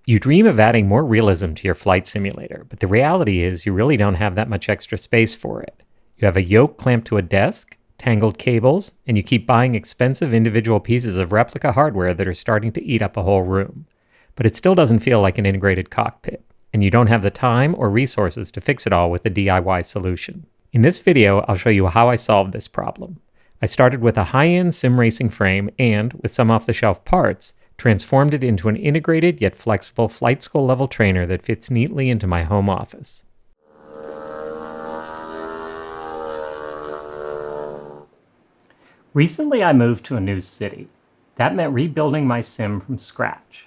You dream of adding more realism to your flight simulator, but the reality is you really don't have that much extra space for it. You have a yoke clamped to a desk, tangled cables, and you keep buying expensive individual pieces of replica hardware that are starting to eat up a whole room. But it still doesn't feel like an integrated cockpit, and you don't have the time or resources to fix it all with a DIY solution. In this video, I'll show you how I solved this problem. I started with a high-end sim racing frame and, with some off-the-shelf parts, transformed it into an integrated yet flexible flight school level trainer that fits neatly into my home office. Recently I moved to a new city. That meant rebuilding my sim from scratch.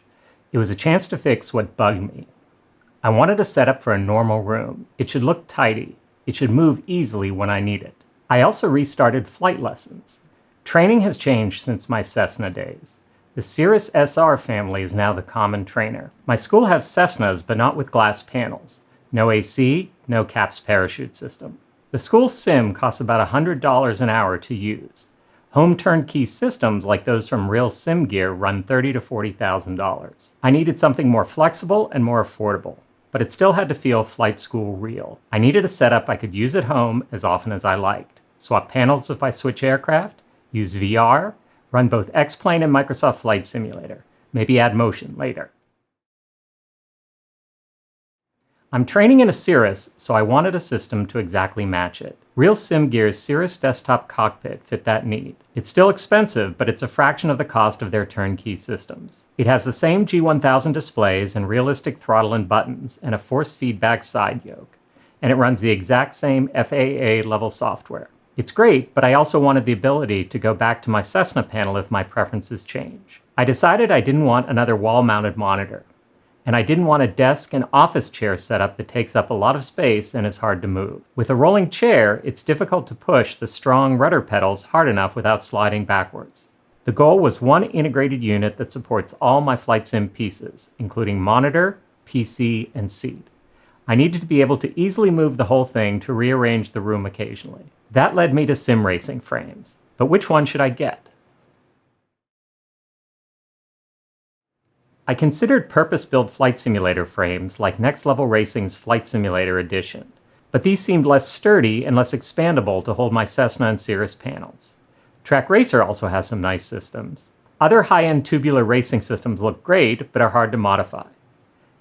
It was a chance to fix what bugged me. I wanted a setup for a normal room. It should look tidy. It should move easily when I need it. I also restarted flight lessons. Training has changed since my Cessna days. The Cirrus SR family is now the common trainer. My school has Cessnas, but not with glass panels. No AC, no CAPS parachute system. The school sim costs about $100 an hour to use. Home turnkey systems like those from Real Sim Gear run $30,000 to $40,000. I needed something more flexible and more affordable, but it still had to feel flight school real. I needed a setup I could use at home as often as I liked. Swap panels if I switch aircraft, use VR, run both X-Plane and Microsoft Flight Simulator. Maybe add motion later. I'm training in a Cirrus, so I wanted a system to exactly match it. Real Sim Gear's Cirrus desktop cockpit fit that need. It's still expensive, but it's a fraction of the cost of their turnkey systems. It has the same G1000 displays and realistic throttle and buttons and a force feedback side yoke. And it runs the exact same FAA level software. It's great, but I also wanted the ability to go back to my Cessna panel if my preferences change. I decided I didn't want another wall-mounted monitor, and I didn't want a desk and office chair setup that takes up a lot of space and is hard to move. With a rolling chair, it's difficult to push the strong rudder pedals hard enough without sliding backwards. The goal was one integrated unit that supports all my flight sim pieces, including monitor, PC, and seat. I needed to be able to easily move the whole thing to rearrange the room occasionally. That led me to sim racing frames. But which one should I get? I considered purpose-built flight simulator frames like Next Level Racing's Flight Simulator Edition, but these seemed less sturdy and less expandable to hold my Cessna and Cirrus panels. Track Racer also has some nice systems. Other high-end tubular racing systems look great, but are hard to modify.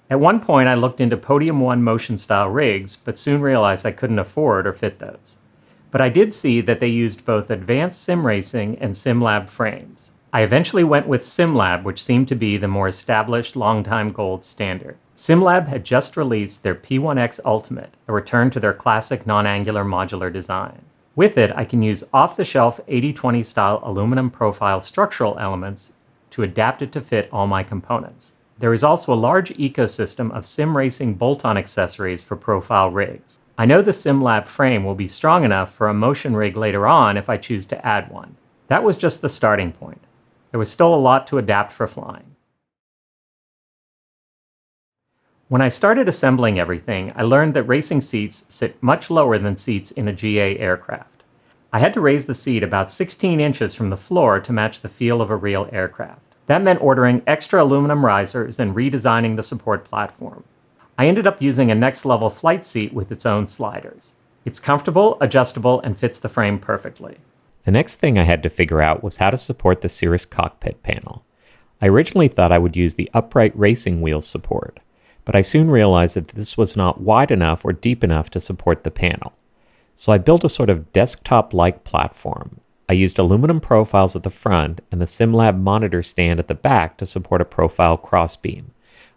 At one point I looked into Podium 1 motion-style rigs, but soon realized I couldn't afford or fit those. But I did see that they used both advanced sim racing and Sim-Lab frames. I eventually went with Sim-Lab, which seemed to be the more established long-time gold standard. Sim-Lab had just released their P1X Ultimate, a return to their classic non-angular modular design. With it, I can use off-the-shelf 80/20 style aluminum profile structural elements to adapt it to fit all my components. There is also a large ecosystem of sim racing bolt-on accessories for profile rigs. I know the Sim-Lab frame will be strong enough for a motion rig later on if I choose to add one. That was just the starting point. There was still a lot to adapt for flying. When I started assembling everything, I learned that racing seats sit much lower than seats in a GA aircraft. I had to raise the seat about 16 inches from the floor to match the feel of a real aircraft. That meant ordering extra aluminum risers and redesigning the support platform. I ended up using a Next Level flight seat with its own sliders. It's comfortable, adjustable, and fits the frame perfectly. The next thing I had to figure out was how to support the Cirrus cockpit panel. I originally thought I would use the upright racing wheel support, but I soon realized that this was not wide enough or deep enough to support the panel. So I built a sort of desktop-like platform. I used aluminum profiles at the front and the Sim-Lab monitor stand at the back to support a profile crossbeam.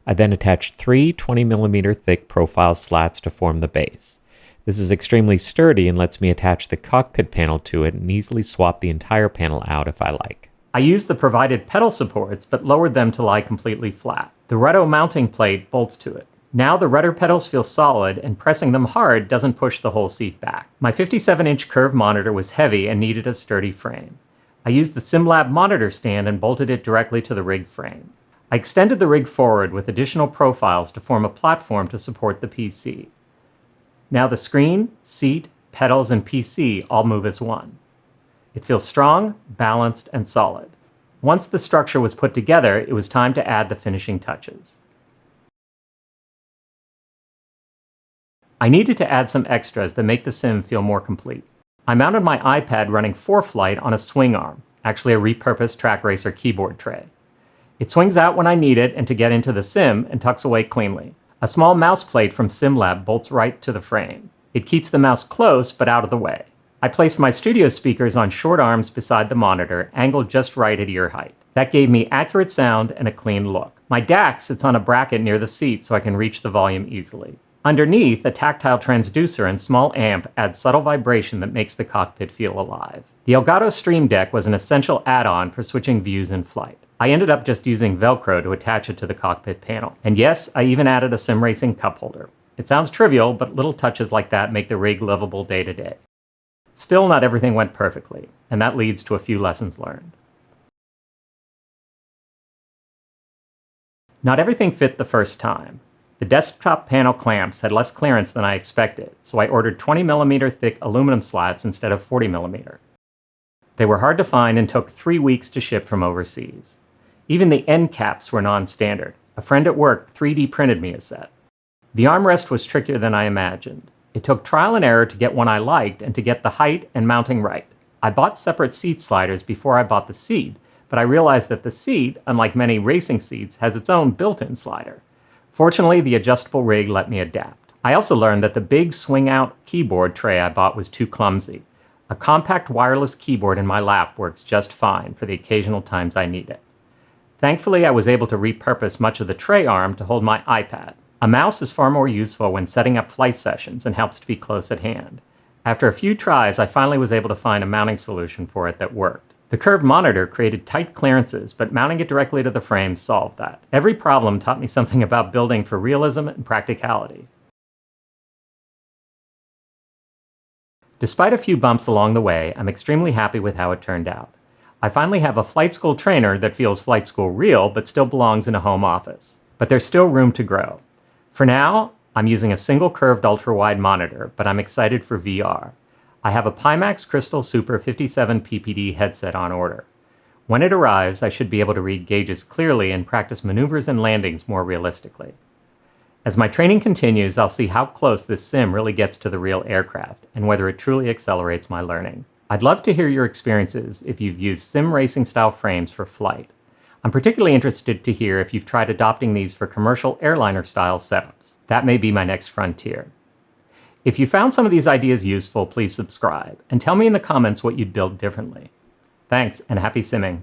I then attached 3 20mm thick profile slats to form the base. This is extremely sturdy and lets me attach the cockpit panel to it and easily swap the entire panel out if I like. I used the provided pedal supports but lowered them to lie completely flat. The rudder mounting plate bolts to it. Now the rudder pedals feel solid and pressing them hard doesn't push the whole seat back. My 57-inch curved monitor was heavy and needed a sturdy frame. I used the Sim-Lab monitor stand and bolted it directly to the rig frame. I extended the rig forward with additional profiles to form a platform to support the PC. Now the screen, seat, pedals, and PC all move as one. It feels strong, balanced, and solid. Once the structure was put together, it was time to add the finishing touches. I needed to add some extras that make the sim feel more complete. I mounted my iPad running ForeFlight on a swing arm, actually a repurposed track racer keyboard tray. It swings out when I need it and to get into the sim and tucks away cleanly. A small mouse plate from Sim-Lab bolts right to the frame. It keeps the mouse close but out of the way. I placed my studio speakers on short arms beside the monitor, angled just right at ear height. That gave me accurate sound and a clean look. My DAC sits on a bracket near the seat so I can reach the volume easily. Underneath, a tactile transducer and small amp add subtle vibration that makes the cockpit feel alive. The Elgato Stream Deck was an essential add-on for switching views in flight. I ended up just using Velcro to attach it to the cockpit panel. And yes, I even added a sim racing cup holder. It sounds trivial, but little touches like that make the rig livable day to day. Still, not everything went perfectly, and that leads to a few lessons learned. Not everything fit the first time. The desktop panel clamps had less clearance than I expected, so I ordered 20mm thick aluminum slats instead of 40mm. They were hard to find and took 3 weeks to ship from overseas. Even the end caps were non-standard. A friend at work 3D printed me a set. The armrest was trickier than I imagined. It took trial and error to get one I liked and to get the height and mounting right. I bought separate seat sliders before I bought the seat, but I realized that the seat, unlike many racing seats, has its own built-in slider. Fortunately, the adjustable rig let me adapt. I also learned that the big swing-out keyboard tray I bought was too clumsy. A compact wireless keyboard in my lap works just fine for the occasional times I need it. Thankfully, I was able to repurpose much of the tray arm to hold my iPad. A mouse is far more useful when setting up flight sessions and helps to be close at hand. After a few tries, I finally was able to find a mounting solution for it that worked. The curved monitor created tight clearances, but mounting it directly to the frame solved that. Every problem taught me something about building for realism and practicality. Despite a few bumps along the way, I'm extremely happy with how it turned out. I finally have a flight school trainer that feels flight school real, but still belongs in a home office. But there's still room to grow. For now, I'm using a single curved ultra-wide monitor, but I'm excited for VR. I have a Pimax Crystal Super 57 ppd headset on order. When it arrives, I should be able to read gauges clearly and practice maneuvers and landings more realistically. As my training continues, I'll see how close this sim really gets to the real aircraft and whether it truly accelerates my learning. I'd love to hear your experiences if you've used sim racing style frames for flight. I'm particularly interested to hear if you've tried adopting these for commercial airliner style setups. That may be my next frontier. If you found some of these ideas useful, please subscribe and tell me in the comments what you'd build differently. Thanks and happy simming.